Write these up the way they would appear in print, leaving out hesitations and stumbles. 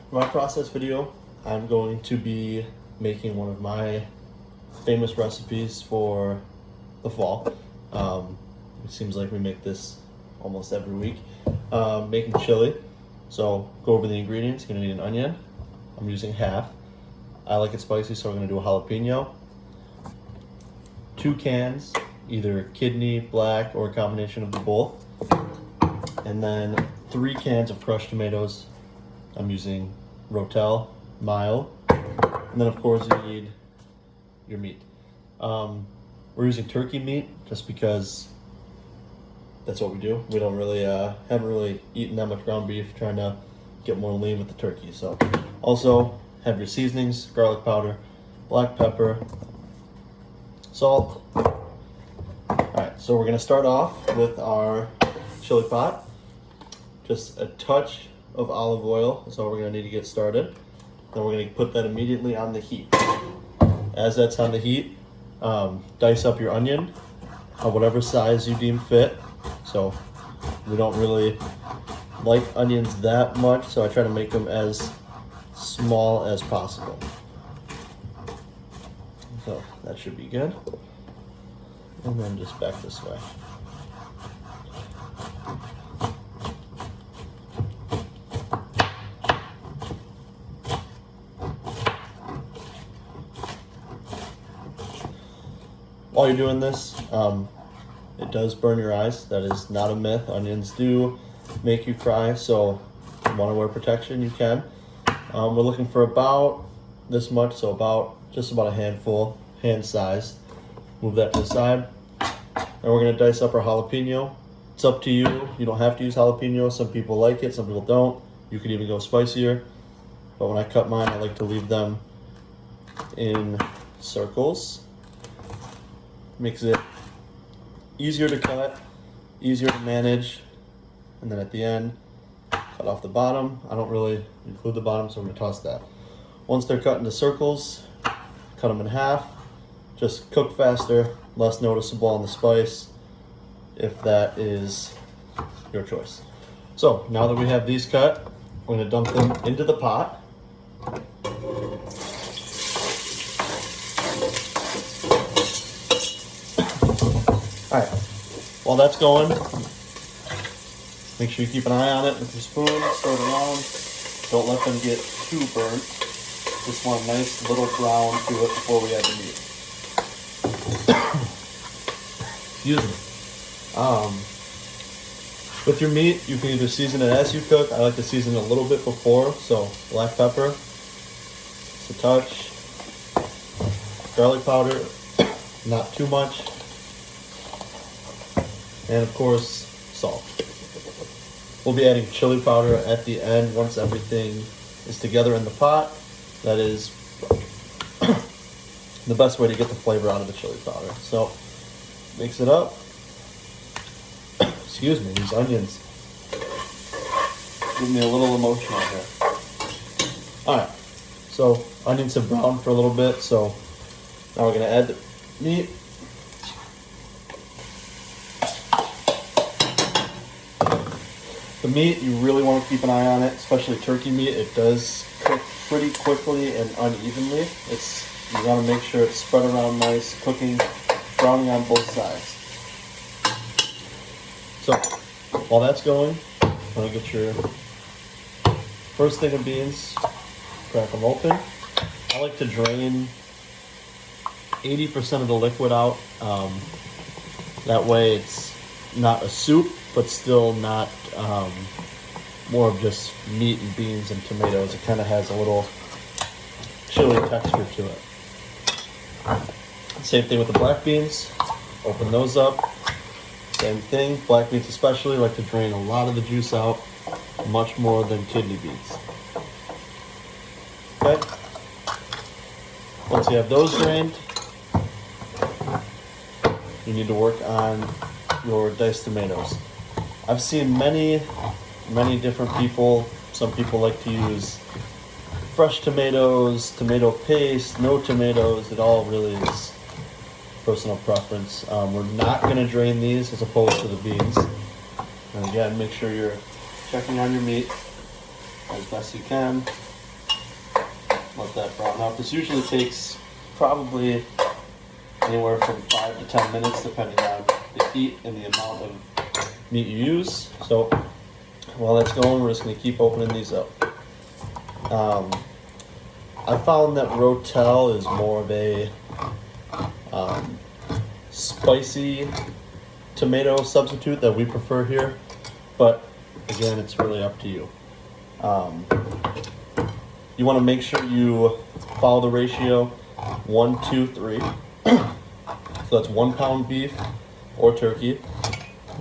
For my process video, I'm going to be making one of my famous recipes for the fall. It seems like we make this almost every week. Making chili. So go over the ingredients. You're gonna need an onion. I'm using half. I like it spicy, so we're gonna do a jalapeno. 2 cans, either kidney, black, or a combination of the both. And then 3 cans of crushed tomatoes. I'm using Rotel, mild. And then of course you need your meat. We're using turkey meat just because that's what we do. We don't really, haven't really eaten that much ground beef, trying to get more lean with the turkey. So also have your seasonings, garlic powder, black pepper, salt. Alright, so we're gonna start off with our chili pot. Just a touch of olive oil is all we're gonna need to get started. Then we're gonna put that immediately on the heat. As that's on the heat, dice up your onion, whatever size you deem fit. So we don't really like onions that much, so I try to make them as small as possible. So that should be good. And then just back this way. While you're doing this, it does burn your eyes. That is not a myth. Onions do make you cry, so if you want to wear protection, you can. We're looking for about this much, so just about a handful, hand size. Move that to the side. And we're going to dice up our jalapeno. It's up to you. You don't have to use jalapeno. Some people like it, some people don't. You could even go spicier. But when I cut mine, I like to leave them in circles. Makes it easier to cut, easier to manage, and then at the end, cut off the bottom. I don't really include the bottom, so I'm gonna toss that. Once they're cut into circles, cut them in half. Just cook faster, less noticeable on the spice, if that is your choice. So now that we have these cut, we're gonna dump them into the pot. All right, while that's going, make sure you keep an eye on it with your spoon, stir it around. Don't let them get too burnt. Just want a nice little brown to it before we add the meat. Excuse me. With your meat, you can either season it as you cook. I like to season it a little bit before, so black pepper, just a touch, garlic powder, not too much, and of course, salt. We'll be adding chili powder at the end once everything is together in the pot. That is the best way to get the flavor out of the chili powder. So, mix it up. Excuse me, these onions give me a little emotional here. Alright, so onions have browned for a little bit, so now we're gonna add the meat. The meat, you really want to keep an eye on it, especially turkey meat. It does cook pretty quickly and unevenly. You want to make sure it's spread around nice, cooking, browning on both sides. So, while that's going, I'm going to get your first thing of beans, crack them open. I like to drain 80% of the liquid out. That way it's not a soup, but still not more of just meat and beans and tomatoes. It kind of has a little chili texture to it. Same thing with the black beans. Open those up. Same thing. Black beans especially like to drain a lot of the juice out, much more than kidney beans. Okay. Once you have those drained, you need to work on your diced tomatoes. I've seen many different people. Some people like to use fresh tomatoes, tomato paste, no tomatoes. It all really is personal preference. We're not going to drain these as opposed to the beans. And again, make sure you're checking on your meat as best you can. let that brown out. This usually takes probably anywhere from 5 to 10 minutes depending on the heat and the amount of meat you use. So while that's going, we're just going to keep opening these up. I found that Rotel is more of a spicy tomato substitute that we prefer here, but again, it's really up to you. You want to make sure you follow the ratio 1, 2, 3. So that's 1 pound beef or turkey,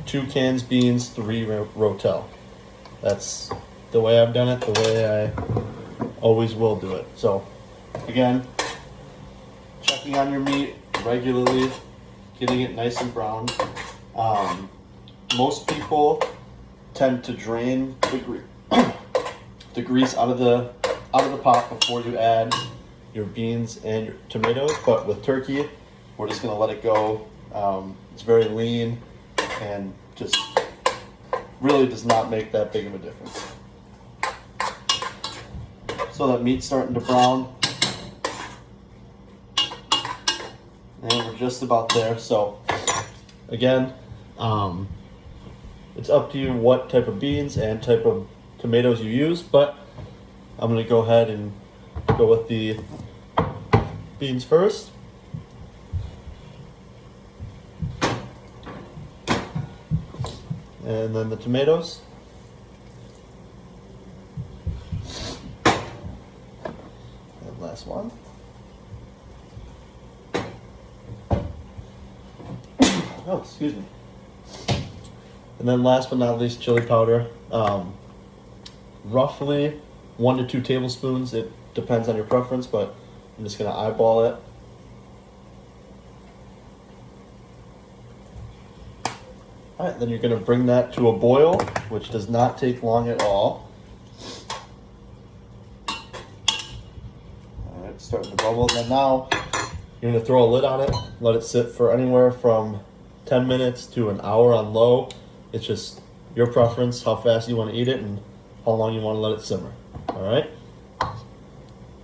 2 cans beans, 3 Rotel. That's the way I've done it, the way I always will do it. So again, checking on your meat regularly, getting it nice and brown. Most people tend to drain the grease out of the pot before you add your beans and your tomatoes, but with turkey, we're just gonna let it go. It's very lean and just really does not make that big of a difference. So that meat's starting to brown, and we're just about there. So again, it's up to you what type of beans and type of tomatoes you use, but I'm going to go ahead and go with the beans first. And then the tomatoes. And last one. Oh, excuse me. And then last but not least, chili powder. Roughly 1 to 2 tablespoons. It depends on your preference, but I'm just going to eyeball it. All right, then you're going to bring that to a boil, which does not take long at all. All right, it's starting to bubble. And now you're going to throw a lid on it, let it sit for anywhere from 10 minutes to an hour on low. It's just your preference, how fast you want to eat it and how long you want to let it simmer. All right.